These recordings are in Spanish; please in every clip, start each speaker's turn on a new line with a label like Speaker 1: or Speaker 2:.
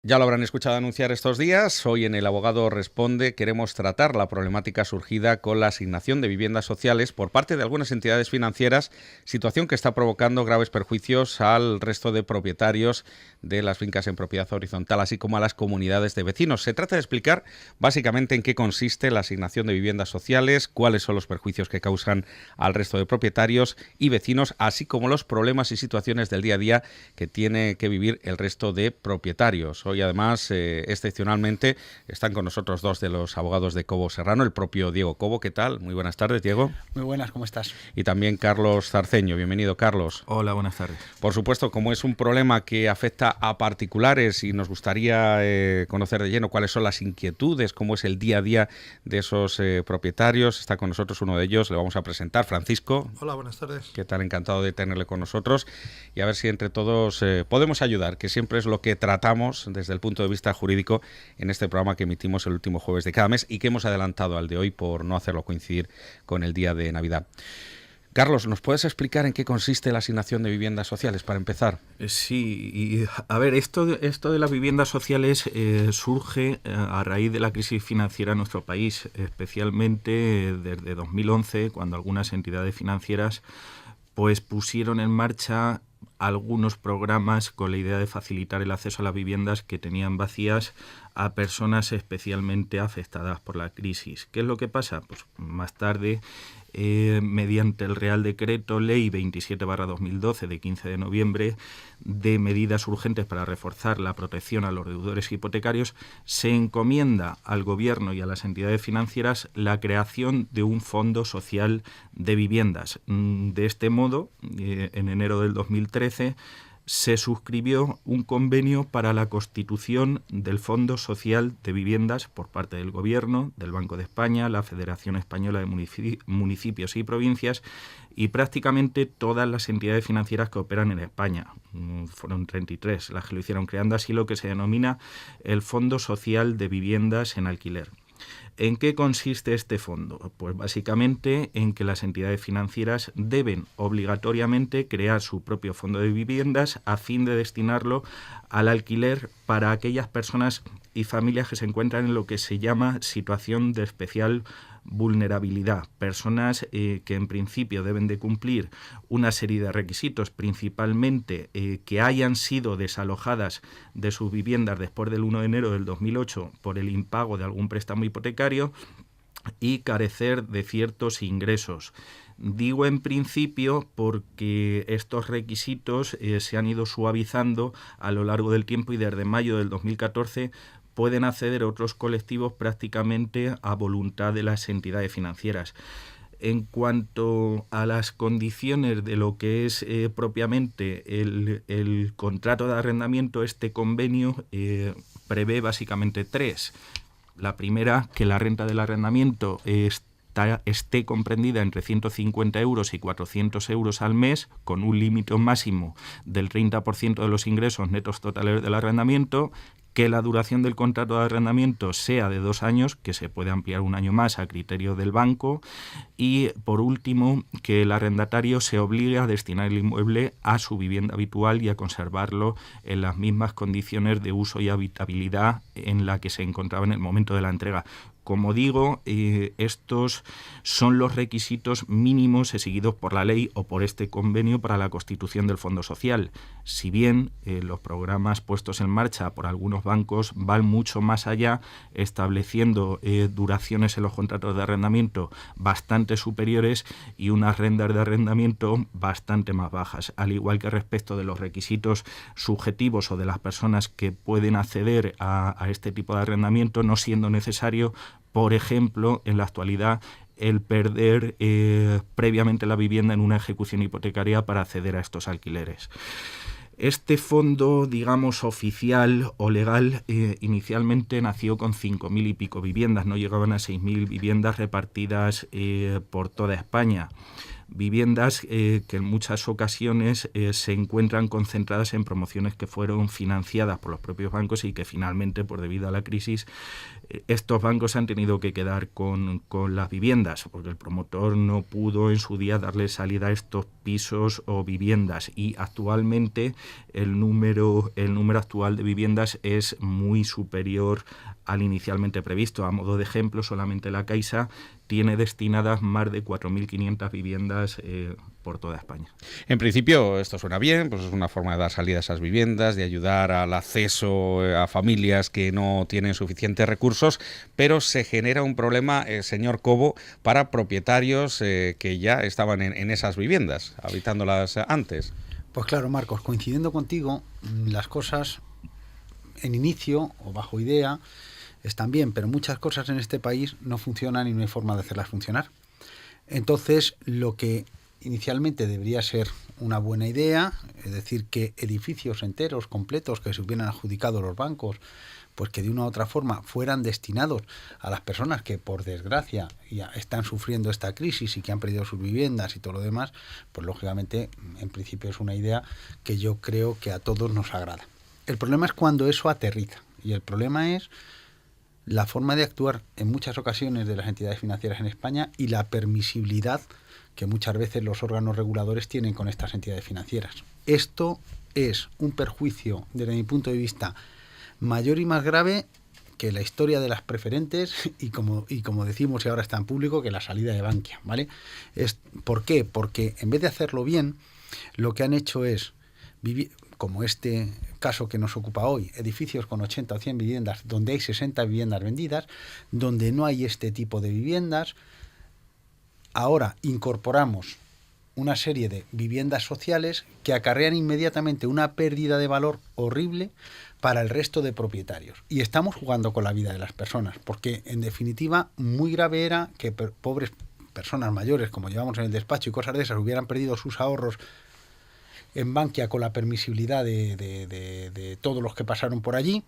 Speaker 1: Ya lo habrán escuchado anunciar estos días. Hoy en El Abogado Responde queremos tratar la problemática surgida con la asignación de viviendas sociales por parte de algunas entidades financieras, situación que está provocando graves perjuicios al resto de propietarios de las fincas en propiedad horizontal, así como a las comunidades de vecinos. Se trata de explicar básicamente en qué consiste la asignación de viviendas sociales, cuáles son los perjuicios que causan al resto de propietarios y vecinos, así como los problemas y situaciones del día a día que tiene que vivir el resto de propietarios. Hoy además, excepcionalmente, están con nosotros dos de los abogados de Cobo Serrano, el propio Diego Cobo. ¿Qué tal? Muy buenas tardes, Diego.
Speaker 2: Muy buenas, ¿cómo estás?
Speaker 1: Y también Carlos Zarceño. Bienvenido, Carlos.
Speaker 3: Hola, buenas tardes.
Speaker 1: Por supuesto, como es un problema que afecta a particulares y nos gustaría conocer de lleno cuáles son las inquietudes, cómo es el día a día de esos propietarios, está con nosotros uno de ellos, le vamos a presentar, Francisco.
Speaker 4: Hola, buenas tardes.
Speaker 1: ¿Qué tal? Encantado de tenerle con nosotros y a ver si entre todos podemos ayudar, que siempre es lo que tratamos desde el punto de vista jurídico en este programa que emitimos el último jueves de cada mes y que hemos adelantado al de hoy por no hacerlo coincidir con el día de Navidad. Carlos, ¿nos puedes explicar en qué consiste la asignación de viviendas sociales para empezar?
Speaker 3: Sí, y a ver, esto de las viviendas sociales surge a raíz de la crisis financiera en nuestro país, especialmente desde 2011, cuando algunas entidades financieras pues pusieron en marcha algunos programas con la idea de facilitar el acceso a las viviendas que tenían vacías a personas especialmente afectadas por la crisis. ¿Qué es lo que pasa? Pues más tarde, mediante el Real Decreto Ley 27/2012 de 15 de noviembre de medidas urgentes para reforzar la protección a los deudores hipotecarios, se encomienda al Gobierno y a las entidades financieras la creación de un fondo social de viviendas. De este modo, en enero del 2013, se suscribió un convenio para la constitución del Fondo Social de Viviendas por parte del Gobierno, del Banco de España, la Federación Española de Municipios y Provincias y prácticamente todas las entidades financieras que operan en España. Fueron 33 las que lo hicieron, creando así lo que se denomina el Fondo Social de Viviendas en Alquiler. ¿En qué consiste este fondo? Pues básicamente en que las entidades financieras deben obligatoriamente crear su propio fondo de viviendas a fin de destinarlo al alquiler para aquellas personas y familias que se encuentran en lo que se llama situación de especial vulnerabilidad, personas que en principio deben de cumplir una serie de requisitos, principalmente que hayan sido desalojadas de sus viviendas después del 1 de enero del 2008 por el impago de algún préstamo hipotecario y carecer de ciertos ingresos. Digo en principio porque estos requisitos se han ido suavizando a lo largo del tiempo y desde mayo del 2014 pueden acceder a otros colectivos prácticamente a voluntad de las entidades financieras. En cuanto a las condiciones de lo que es propiamente el contrato de arrendamiento, este convenio prevé básicamente tres. La primera, que la renta del arrendamiento esté comprendida entre 150 euros y 400 euros al mes, con un límite máximo del 30% de los ingresos netos totales del arrendamiento, que la duración del contrato de arrendamiento sea de 2 años, que se puede ampliar un año más a criterio del banco, y por último, que el arrendatario se obligue a destinar el inmueble a su vivienda habitual y a conservarlo en las mismas condiciones de uso y habitabilidad en la que se encontraba en el momento de la entrega. Como digo, estos son los requisitos mínimos exigidos por la ley o por este convenio para la constitución del Fondo Social. Si bien los programas puestos en marcha por algunos bancos van mucho más allá, estableciendo duraciones en los contratos de arrendamiento bastante superiores y unas rentas de arrendamiento bastante más bajas. Al igual que respecto de los requisitos subjetivos o de las personas que pueden acceder a este tipo de arrendamiento, no siendo necesario, por ejemplo, en la actualidad, el perder previamente la vivienda en una ejecución hipotecaria para acceder a estos alquileres. Este fondo, digamos, oficial o legal, inicialmente nació con 5.000 y pico viviendas, no llegaban a 6.000 viviendas repartidas por toda España. viviendas que en muchas ocasiones se encuentran concentradas en promociones que fueron financiadas por los propios bancos y que finalmente, por debido a la crisis, estos bancos han tenido que quedar con las viviendas, porque el promotor no pudo en su día darle salida a estos pisos o viviendas, y actualmente el número actual de viviendas es muy superior al inicialmente previsto. A modo de ejemplo, solamente la Caixa tiene destinadas más de 4.500 viviendas por toda España.
Speaker 1: En principio esto suena bien, pues es una forma de dar salida a esas viviendas, de ayudar al acceso a familias que no tienen suficientes recursos, pero se genera un problema, señor Cobo, para propietarios que ya estaban en esas viviendas, habitándolas antes.
Speaker 2: Pues claro, Marcos, coincidiendo contigo, las cosas en inicio o bajo idea están bien, pero muchas cosas en este país no funcionan y no hay forma de hacerlas funcionar. Entonces, lo que inicialmente debería ser una buena idea, es decir, que edificios enteros, completos, que se hubieran adjudicado los bancos, pues que de una u otra forma fueran destinados a las personas que, por desgracia, ya están sufriendo esta crisis y que han perdido sus viviendas y todo lo demás, pues lógicamente, en principio es una idea que yo creo que a todos nos agrada. El problema es cuando eso aterriza, y el problema es la forma de actuar en muchas ocasiones de las entidades financieras en España y la permisibilidad que muchas veces los órganos reguladores tienen con estas entidades financieras. Esto es un perjuicio, desde mi punto de vista, mayor y más grave que la historia de las preferentes y como decimos y ahora está en público, que la salida de Bankia, ¿vale? ¿Por qué? Porque en vez de hacerlo bien, lo que han hecho es vivir, como este caso que nos ocupa hoy, edificios con 80 o 100 viviendas, donde hay 60 viviendas vendidas, donde no hay este tipo de viviendas. Ahora incorporamos una serie de viviendas sociales que acarrean inmediatamente una pérdida de valor horrible para el resto de propietarios. Y estamos jugando con la vida de las personas, porque en definitiva muy grave era que pobres personas mayores, como llevamos en el despacho y cosas de esas, hubieran perdido sus ahorros en Bankia con la permisibilidad de todos los que pasaron por allí,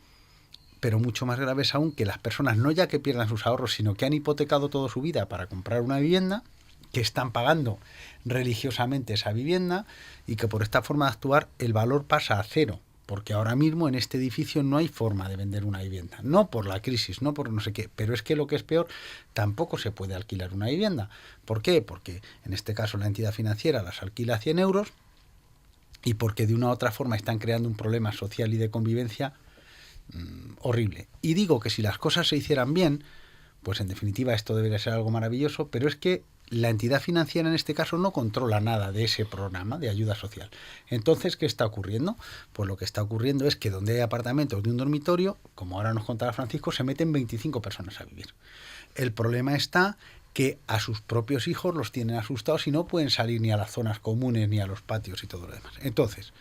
Speaker 2: pero mucho más grave es aún que las personas no ya que pierdan sus ahorros, sino que han hipotecado toda su vida para comprar una vivienda, que están pagando religiosamente esa vivienda y que por esta forma de actuar el valor pasa a cero, porque ahora mismo en este edificio no hay forma de vender una vivienda, no por la crisis, no por no sé qué, pero es que lo que es peor, tampoco se puede alquilar una vivienda. ¿Por qué? Porque en este caso la entidad financiera las alquila a 100 euros y porque de una u otra forma están creando un problema social y de convivencia horrible. Y digo que si las cosas se hicieran bien, pues en definitiva esto debería ser algo maravilloso, pero es que la entidad financiera en este caso no controla nada de ese programa de ayuda social. Entonces, ¿qué está ocurriendo? Pues lo que está ocurriendo es que donde hay apartamentos de un dormitorio, como ahora nos contará Francisco, se meten 25 personas a vivir. El problema está que a sus propios hijos los tienen asustados y no pueden salir ni a las zonas comunes ni a los patios y todo lo demás. Entonces,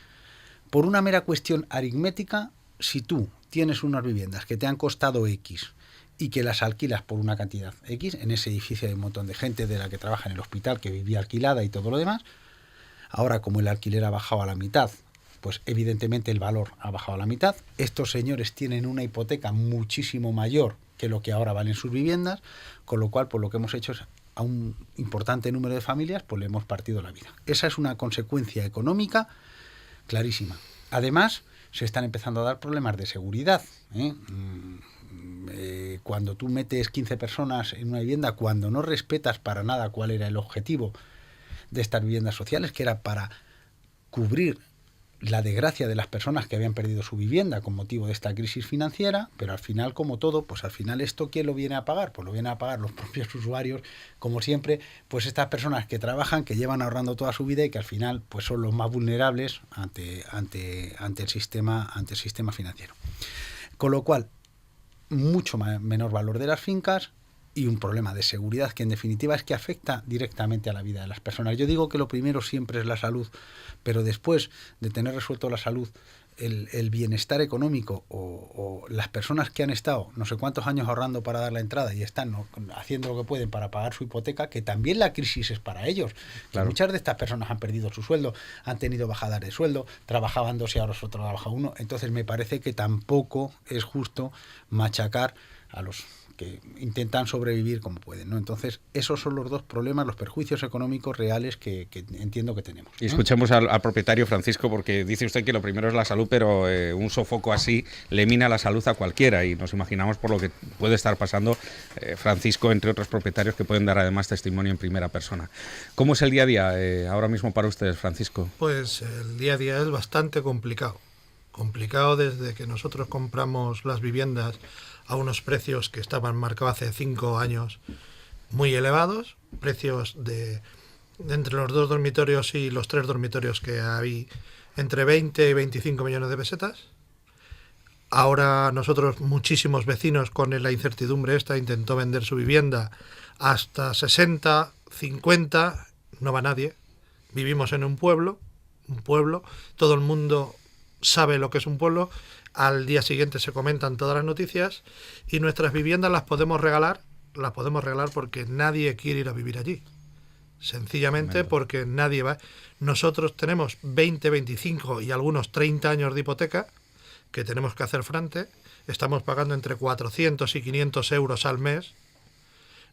Speaker 2: por una mera cuestión aritmética, si tú tienes unas viviendas que te han costado X y que las alquilas por una cantidad X, en ese edificio hay un montón de gente de la que trabaja en el hospital que vivía alquilada y todo lo demás, ahora como el alquiler ha bajado a la mitad, pues evidentemente el valor ha bajado a la mitad, estos señores tienen una hipoteca muchísimo mayor que lo que ahora valen sus viviendas, con lo cual pues lo que hemos hecho es a un importante número de familias pues le hemos partido la vida. Esa es una consecuencia económica clarísima. Además, se están empezando a dar problemas de seguridad. Cuando tú metes 15 personas en una vivienda, cuando no respetas para nada cuál era el objetivo de estas viviendas sociales, que era para cubrir la desgracia de las personas que habían perdido su vivienda con motivo de esta crisis financiera, pero al final, como todo, pues al final esto ¿quién lo viene a pagar? Pues lo vienen a pagar los propios usuarios, como siempre, pues estas personas que trabajan, que llevan ahorrando toda su vida y que al final pues son los más vulnerables ante el sistema financiero. Con lo cual, mucho menor valor de las fincas y un problema de seguridad que en definitiva es que afecta directamente a la vida de las personas. Yo digo que lo primero siempre es la salud, pero después de tener resuelto la salud, el bienestar económico o las personas que han estado no sé cuántos años ahorrando para dar la entrada y están haciendo lo que pueden para pagar su hipoteca, que también la crisis es para ellos. Claro. Muchas de estas personas han perdido su sueldo, han tenido bajadas de sueldo, trabajaban 2 y ahora otro trabaja 1. Entonces me parece que tampoco es justo machacar a los que intentan sobrevivir como pueden, ¿no? Entonces, esos son los dos problemas, los perjuicios económicos reales que entiendo que tenemos, ¿no?
Speaker 1: Y escuchemos al propietario, Francisco, porque dice usted que lo primero es la salud, pero un sofoco así le mina la salud a cualquiera, y nos imaginamos por lo que puede estar pasando Francisco, entre otros propietarios que pueden dar además testimonio en primera persona. ¿Cómo es el día a día ahora mismo para ustedes, Francisco?
Speaker 4: Pues el día a día es bastante complicado. Complicado desde que nosotros compramos las viviendas a unos precios que estaban marcados hace 5 años muy elevados, precios de entre los 2 dormitorios y los 3 dormitorios que hay entre 20 y 25 millones de pesetas. Ahora nosotros, muchísimos vecinos, con la incertidumbre esta, intentó vender su vivienda hasta 60, 50, no va nadie. Vivimos en un pueblo, todo el mundo sabe lo que es un pueblo, al día siguiente se comentan todas las noticias, y nuestras viviendas las podemos regalar porque nadie quiere ir a vivir allí. Sencillamente porque nadie va. Nosotros tenemos 20, 25 y algunos 30 años de hipoteca que tenemos que hacer frente. Estamos pagando entre 400 y 500 euros al mes.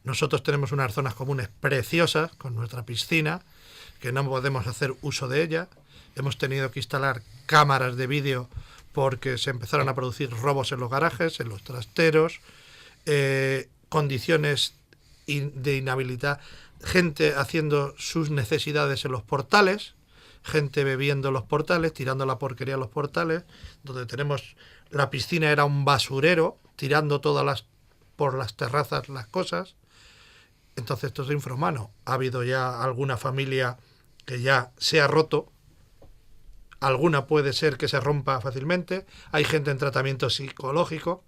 Speaker 4: Nosotros tenemos unas zonas comunes preciosas con nuestra piscina, que no podemos hacer uso de ella. Hemos tenido que instalar cámaras de vídeo porque se empezaron a producir robos en los garajes, en los trasteros, condiciones de inhabilidad, gente haciendo sus necesidades en los portales, gente bebiendo en los portales, tirando la porquería en los portales, donde tenemos la piscina era un basurero, tirando por las terrazas las cosas. Entonces esto es infrahumano. Ha habido ya alguna familia que ya se ha roto, alguna puede ser que se rompa fácilmente, hay gente en tratamiento psicológico,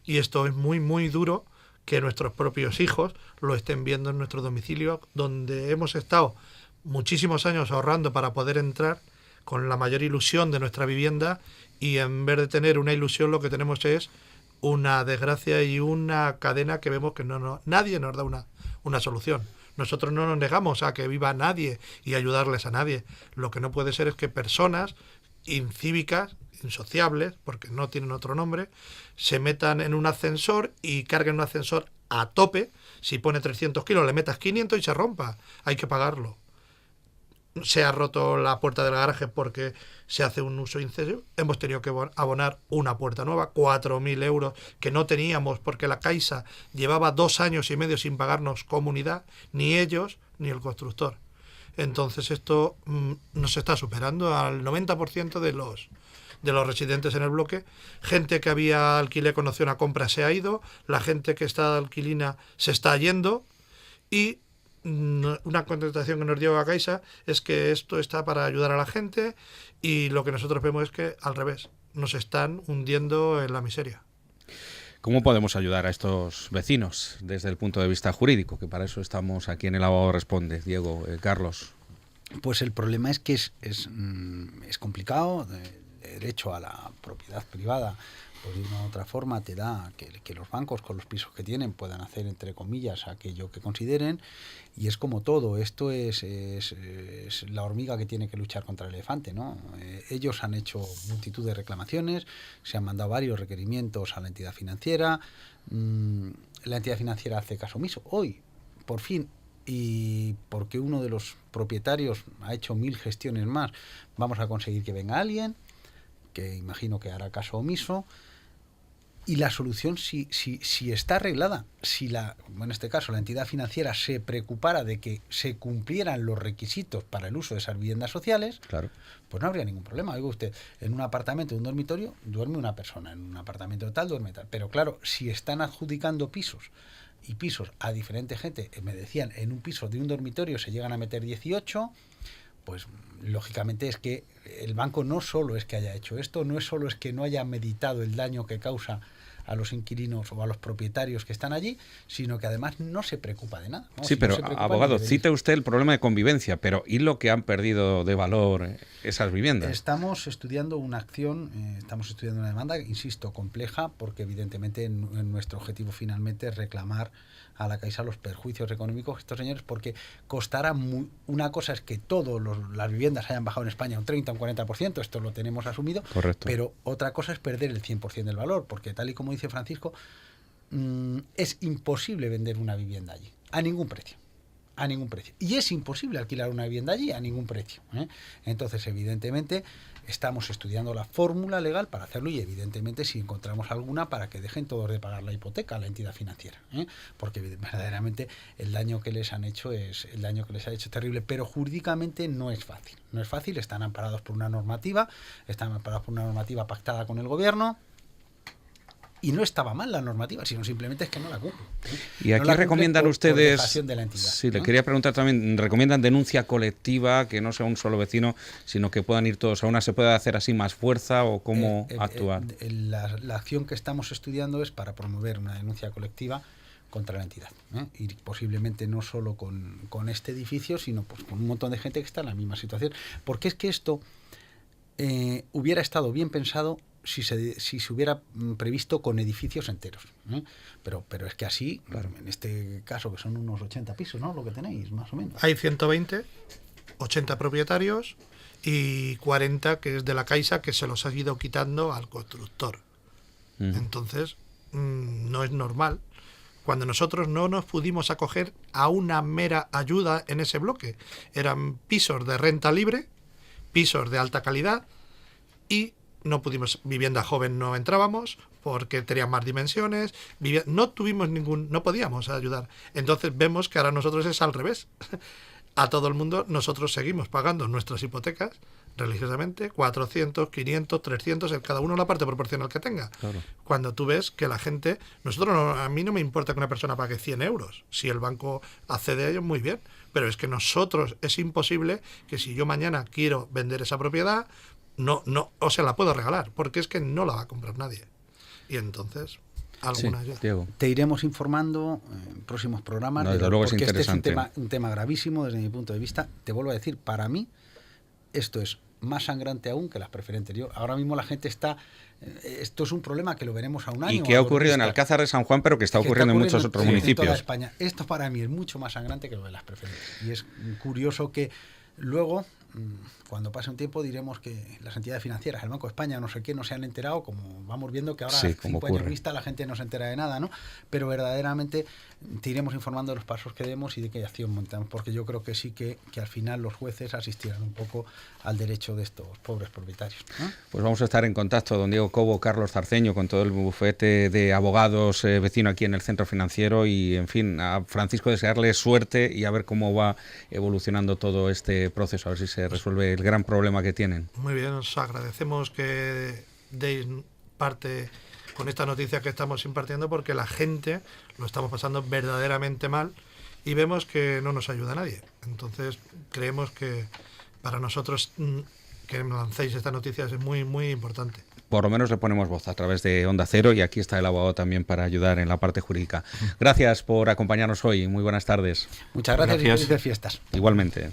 Speaker 4: y esto es muy, muy duro que nuestros propios hijos lo estén viendo en nuestro domicilio, donde hemos estado muchísimos años ahorrando para poder entrar con la mayor ilusión de nuestra vivienda, y en vez de tener una ilusión lo que tenemos es una desgracia y una cadena que vemos que nadie nos da una solución. Nosotros no nos negamos a que viva nadie y ayudarles a nadie. Lo que no puede ser es que personas incívicas, insociables, porque no tienen otro nombre, se metan en un ascensor y carguen un ascensor a tope. Si pone 300 kilos, le metas 500 y se rompa. Hay que pagarlo. Se ha roto la puerta del garaje porque se hace un uso incesto. Hemos tenido que abonar una puerta nueva, 4.000 euros, que no teníamos porque la Caixa llevaba 2 años y medio sin pagarnos comunidad, ni ellos ni el constructor. Entonces esto nos está superando al 90% de los residentes en el bloque. Gente que había alquiler con opción a compra se ha ido, la gente que está de alquilina se está yendo, y una contestación que nos dio a Caixa es que esto está para ayudar a la gente, y lo que nosotros vemos es que al revés, nos están hundiendo en la miseria.
Speaker 1: ¿Cómo podemos ayudar a estos vecinos desde el punto de vista jurídico? Que para eso estamos aquí en El Abogado Responde. Diego, Carlos.
Speaker 2: Pues el problema es que es complicado. Derecho a la propiedad privada, pues de una u otra forma te da que los bancos con los pisos que tienen puedan hacer, entre comillas, aquello que consideren, y es como todo, esto es la hormiga que tiene que luchar contra el elefante, ¿no? Ellos han hecho multitud de reclamaciones, se han mandado varios requerimientos a la entidad financiera, la entidad financiera hace caso omiso. Hoy, por fin, y porque uno de los propietarios ha hecho 1000 gestiones más, vamos a conseguir que venga alguien, que imagino que hará caso omiso, y la solución si está arreglada, si en este caso la entidad financiera se preocupara de que se cumplieran los requisitos para el uso de esas viviendas sociales, claro, pues no habría ningún problema. Oiga usted, en un apartamento, en un dormitorio, duerme una persona, en un apartamento tal, duerme tal, pero claro, si están adjudicando pisos a diferente gente, me decían, en un piso de un dormitorio se llegan a meter 18, pues lógicamente es que el banco no solo es que haya hecho esto, no es solo es que no haya meditado el daño que causa a los inquilinos o a los propietarios que están allí, sino que además no se preocupa de nada, ¿no?
Speaker 1: Sí, pero abogado, cita usted el problema de convivencia, pero ¿y lo que han perdido de valor esas viviendas?
Speaker 2: Estamos estudiando una acción, estamos estudiando una demanda, insisto, compleja, porque evidentemente en nuestro objetivo finalmente es reclamar a la Caixa los perjuicios económicos de estos señores, porque costará una cosa es que todas las viviendas hayan bajado en España un 30 o un 40%, esto lo tenemos asumido. Correcto. Pero otra cosa es perder el 100% del valor, porque tal y como dice Francisco, es imposible vender una vivienda allí, a ningún precio. A ningún precio. Y es imposible alquilar una vivienda allí a ningún precio. Entonces, evidentemente, estamos estudiando la fórmula legal para hacerlo y, evidentemente, si encontramos alguna, para que dejen todos de pagar la hipoteca a la entidad financiera. Porque, verdaderamente, el daño que les han hecho es terrible. Pero jurídicamente no es fácil. No es fácil. Están amparados por una normativa. Están amparados por una normativa pactada con el gobierno. Y no estaba mal la normativa, sino simplemente es que no la cumplen.
Speaker 1: Y aquí recomiendan ustedes,
Speaker 2: de la entidad,
Speaker 1: sí, le quería preguntar también, recomiendan denuncia colectiva, que no sea un solo vecino, sino que puedan ir todos a una. ¿Se puede hacer así más fuerza o cómo actuar?
Speaker 2: La acción que estamos estudiando es para promover una denuncia colectiva contra la entidad. Y posiblemente no solo con este edificio, sino pues con un montón de gente que está en la misma situación. Porque es que esto hubiera estado bien pensado si se hubiera previsto con edificios enteros. Pero es que así, claro, en este caso, que son unos 80 pisos, ¿no? Lo que tenéis, más o menos.
Speaker 4: Hay 120, 80 propietarios y 40 que es de la Caixa, que se los ha ido quitando al constructor. Entonces, no es normal. Cuando nosotros no nos pudimos acoger a una mera ayuda en ese bloque. Eran pisos de renta libre, pisos de alta calidad, y no pudimos, vivienda joven no entrábamos porque tenían más dimensiones, no podíamos ayudar. Entonces vemos que ahora nosotros es al revés. A todo el mundo nosotros seguimos pagando nuestras hipotecas religiosamente, 400, 500, 300, cada uno la parte proporcional que tenga. Claro. Cuando tú ves que la gente, a mí no me importa que una persona pague 100 euros, si el banco accede a ello, muy bien, pero es que nosotros es imposible que si yo mañana quiero vender esa propiedad, o se la puedo regalar, porque es que no la va a comprar nadie. Y entonces, alguna ayuda.
Speaker 1: Diego.
Speaker 2: Te iremos informando en próximos programas,
Speaker 1: desde luego
Speaker 2: porque
Speaker 1: es interesante.
Speaker 2: Este es un tema gravísimo desde mi punto de vista. Te vuelvo a decir, para mí, esto es más sangrante aún que las preferentes. Ahora mismo la gente está... Esto es un problema que lo veremos a un año.
Speaker 1: Y que ha ocurrido en Alcázar de San Juan, pero que está ocurriendo en muchos otros municipios.
Speaker 2: En toda España. Esto para mí es mucho más sangrante que lo de las preferentes. Y es curioso que luego, cuando pase un tiempo, diremos que las entidades financieras, el Banco de España, no sé qué, no se han enterado, como vamos viendo que ahora, 5 años vista, la gente no se entera de nada, ¿no? Pero verdaderamente te iremos informando de los pasos que demos y de qué acción montamos, porque yo creo que sí que al final los jueces asistirán un poco al derecho de estos pobres propietarios, ¿no?
Speaker 1: Pues vamos a estar en contacto, don Diego Cobo, Carlos Zarceño, con todo el bufete de abogados vecino aquí en el Centro Financiero, y en fin, a Francisco desearle suerte y a ver cómo va evolucionando todo este proceso, a ver si se resuelve el gran problema que tienen.
Speaker 4: Muy bien, os agradecemos que deis parte con esta noticia que estamos impartiendo, porque la gente lo estamos pasando verdaderamente mal y vemos que no nos ayuda a nadie. Entonces creemos que para nosotros que lancéis esta noticia es muy, muy importante.
Speaker 1: Por lo menos le ponemos voz a través de Onda Cero, y aquí está el abogado también para ayudar en la parte jurídica. Gracias por acompañarnos hoy. Muy buenas tardes.
Speaker 2: Muchas gracias. Y felices fiestas.
Speaker 1: Igualmente.